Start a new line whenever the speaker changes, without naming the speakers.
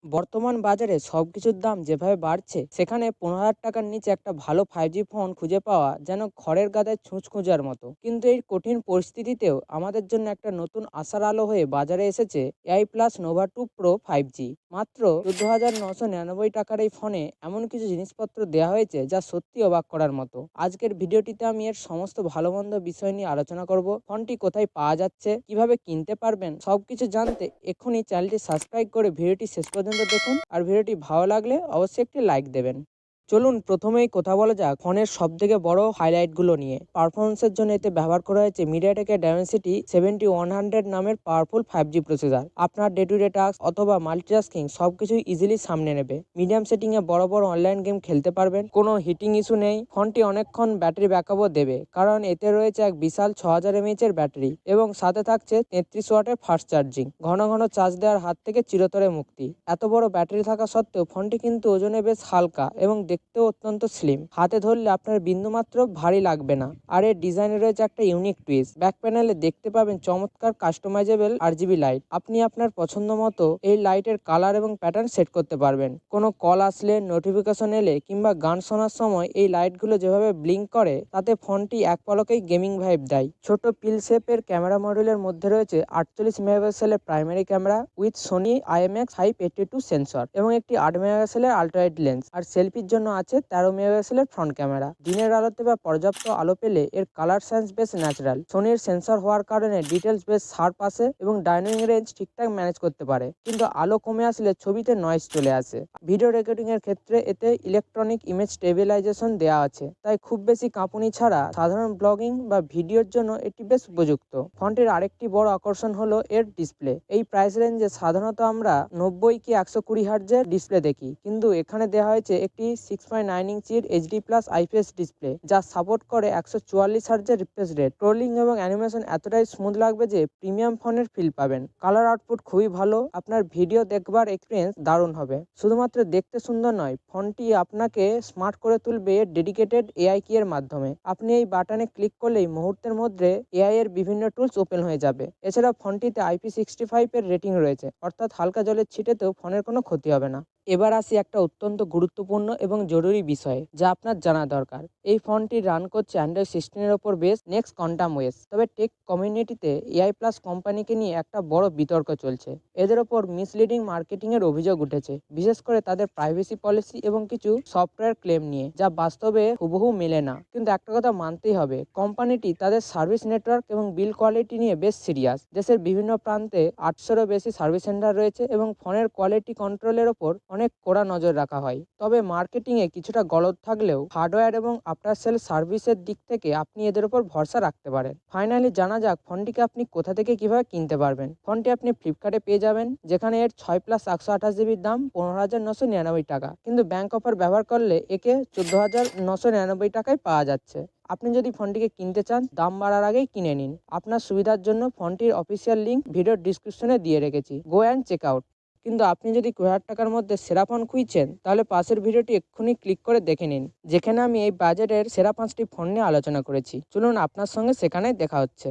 বর্তমান বাজারে সবকিছুর দাম যেভাবে বাড়ছে, সেখানে 15,000 টাকার নিচে একটা ভালো 5G ফোন খুঁজে পাওয়া যেন খড়ের গাদায় ছুঁচ খোঁজার মতো। কিন্তু এই কঠিন পরিস্থিতিতেও আমাদের জন্য একটা নতুন আশার আলো হয়ে বাজারে এসেছে AI plus Nova 2 pro 5G। মাত্র 14,999 টাকার এই ফোনে এমন কিছু জিনিসপত্র দেওয়া হয়েছে যা সত্যি অবাক করার মতো। আজকের ভিডিওটিতে আমি এর সমস্ত ভালো মন্দ বিষয় নিয়ে আলোচনা করব। ফোনটি কোথায় পাওয়া যাচ্ছে, কিভাবে কিনতে পারবেন, সবকিছু জানতে এক্ষুনি চ্যানেলটি সাবস্ক্রাইব করে ভিডিওটি শেষ পর্যন্ত দেখুন। আর ভিডিওটি ভালো লাগলে অবশ্যই একটি লাইক দেবেন। চলুন প্রথমেই কথা বলা যাক ফোনের সবথেকে বড় হাইলাইটগুলো নিয়ে। পারফরমেন্সের জন্য এতে ব্যবহার করা হয়েছে মিডিয়াটেকের ডায়মেনসিটি 7100 নামের পাওয়ারফুল 5G প্রসেসর। আপনার ডে টু ডে টাস্ক অথবা মাল্টিটাস্কিং সবকিছুই ইজিলি সামনে নেবে। মিডিয়াম সেটিংয়ে বড় বড় অনলাইন গেম খেলতে পারবেন, কোনো হিটিং ইস্যু নেই। ফোনটি অনেকক্ষণ ব্যাটারি ব্যাকআপও দেবে, কারণ এতে রয়েছে এক বিশাল 6000 mAh এর ব্যাটারি এবং সাথে থাকছে 33 ওয়াটের ফাস্ট চার্জিং। ঘন ঘন চার্জ দেওয়ার হাত থেকে চিরতরে মুক্তি। এত বড় ব্যাটারি থাকা সত্ত্বেও ফোনটি কিন্তু ওজনে বেশ হালকা এবং দেখতেও অত্যন্ত স্লিম। হাতে ধরলে আপনার বিন্দুমাত্র ভারী লাগবে না। আর এর ডিজাইনে রয়েছে একটা ইউনিক টুইস্ট। ব্যাক প্যানেলে দেখতে পাবেন চমৎকার কাস্টমাইজেবল RGB লাইট। আপনি আপনার পছন্দ মতো এই লাইটের কালার এবং প্যাটার্ন সেট করতে পারবেন। কোনো কল আসলে, নোটিফিকেশন এলে কিংবা গান শোনার সময় এই লাইটগুলো যেভাবে ব্লিঙ্ক করে, তাতে ফোনটি এক পলকেই গেমিং ভাইব দেয়। ছোট পিল শেপের ক্যামেরা মডিউলের মধ্যে রয়েছে 48 মেগাপিক্সেলের primary camera with Sony IMX582 sensor এবং একটি 8 মেগাপিক্সেলের আল্ট্রাওয়াইড লেন্স। আর সেলফির জন্য আছে 13 মেগাপিক্সেলের ফ্রন্ট ক্যামেরা। দিনের আলোতে বা পর্যাপ্ত আলো পেলে এর কালার সেন্স বেশ ন্যাচারাল। সোনির সেন্সর হওয়ার কারণে ডিটেলস বেশ শার্প আসে এবং ডাইনামিক রেঞ্জ ঠিকঠাক ম্যানেজ করতে পারে, কিন্তু আলো কমে আসলে ছবিতে নয়েজ চলে আসে। ভিডিও রেকর্ডিং এর ক্ষেত্রে এতে ইলেকট্রনিক ইমেজ স্টেবিলাইজেশন দেওয়া আছে, তাই খুব বেশি কাঁপুনি ছাড়া সাধারণ ব্লগিং বা ভিডিওর জন্য এটি বেশ উপযুক্ত। ফোনটির আরেকটি বড় আকর্ষণ হলো এর ডিসপ্লে। এই প্রাইস রেঞ্জে সাধারণত আমরা 90 কি 120 হার্টজের ডিসপ্লে দেখি, কিন্তু এখানে দেওয়া হয়েছে একটি 6.9 ইঞ্চির HD প্লাস IPS ডিসপ্লে, যা সাপোর্ট করে 144 হার্টজের রিফ্রেশ রেট। ট্রোলিং এবং অ্যানিমেশন এতটাই স্মুথ লাগবে যে প্রিমিয়াম ফোনের ফিল পাবেন। কালার আউটপুট খুবই ভালো, আপনার ভিডিও দেখবার এক্সপিরিয়েন্স দারুণ হবে। শুধুমাত্র দেখতে সুন্দর নয়, ফোনটি আপনাকে স্মার্ট করে তুলবে ডেডিকেটেড AI কি এর মাধ্যমে। আপনি এই বাটনে ক্লিক করলেই মুহূর্তের মধ্যে AI এর বিভিন্ন টুলস ওপেন হয়ে যাবে। এছাড়া ফোনটিতে IP65 এর রেটিং রয়েছে, অর্থাৎ হালকা জলের ছিটেতেও ফোনের কোনো ক্ষতি হবে না। এবার আসি একটা অত্যন্ত গুরুত্বপূর্ণ এবং জরুরি বিষয়ে, যা আপনার জানা দরকার। এই ফোনটি রান করছে অ্যান্ড্রয়েড 16-এর ওপর বেস নেক্সট কোয়ান্টাম ওএস। তবে টেক কমিউনিটিতে AI প্লাস কোম্পানিকে নিয়ে একটা বড় বিতর্ক চলছে। এদের ওপর মিসলিডিং মার্কেটিংয়ের অভিযোগ উঠেছে, বিশেষ করে তাদের প্রাইভেসি পলিসি এবং কিছু সফটওয়্যার ক্লেম নিয়ে, যা বাস্তবে হুবহু মেলে না। কিন্তু একটা কথা মানতেই হবে, কোম্পানিটি তাদের সার্ভিস নেটওয়ার্ক এবং বিল কোয়ালিটি নিয়ে বেশ সিরিয়াস। দেশের বিভিন্ন প্রান্তে 800-এরও বেশি সার্ভিস সেন্টার রয়েছে এবং ফোনের কোয়ালিটি কন্ট্রোলের ওপর অনেক কড়া নজর রাখা হয়। তবে মার্কেটিংয়ে কিছুটা গলদ থাকলেও হার্ডওয়্যার এবং আফটার সেল সার্ভিসের দিক থেকে আপনি এদের উপর ভরসা রাখতে পারেন। ফাইনালি জানা যাক ফোনটিকে আপনি কোথা থেকে কিভাবে কিনতে পারবেন। ফোনটি আপনি ফ্লিপকার্টে পেয়ে যাবেন, যেখানে এর 6+128 জিবির দাম 15,999 টাকা, কিন্তু ব্যাংক অফার ব্যবহার করলে একে 14,999 টাকায় পাওয়া যাচ্ছে। আপনি যদি ফোনটিকে কিনতে চান, দাম বাড়ার আগেই কিনে নিন। আপনার সুবিধার জন্য ফোনটির অফিসিয়াল লিঙ্ক ভিডিওর ডিসক্রিপশনে দিয়ে রেখেছি, গো অ্যান্ড চেক আউট। কিন্তু আপনি যদি 20,000 টাকার মধ্যে সেরা ফোন খুঁজছেন, তাহলে পাশের ভিডিওটি এক্ষুনি ক্লিক করে দেখে নিন, যেখানে আমি এই বাজেটের সেরা 5টি ফোন নিয়ে আলোচনা করেছি। চলুন আপনার সঙ্গে সেখানে দেখা হচ্ছে।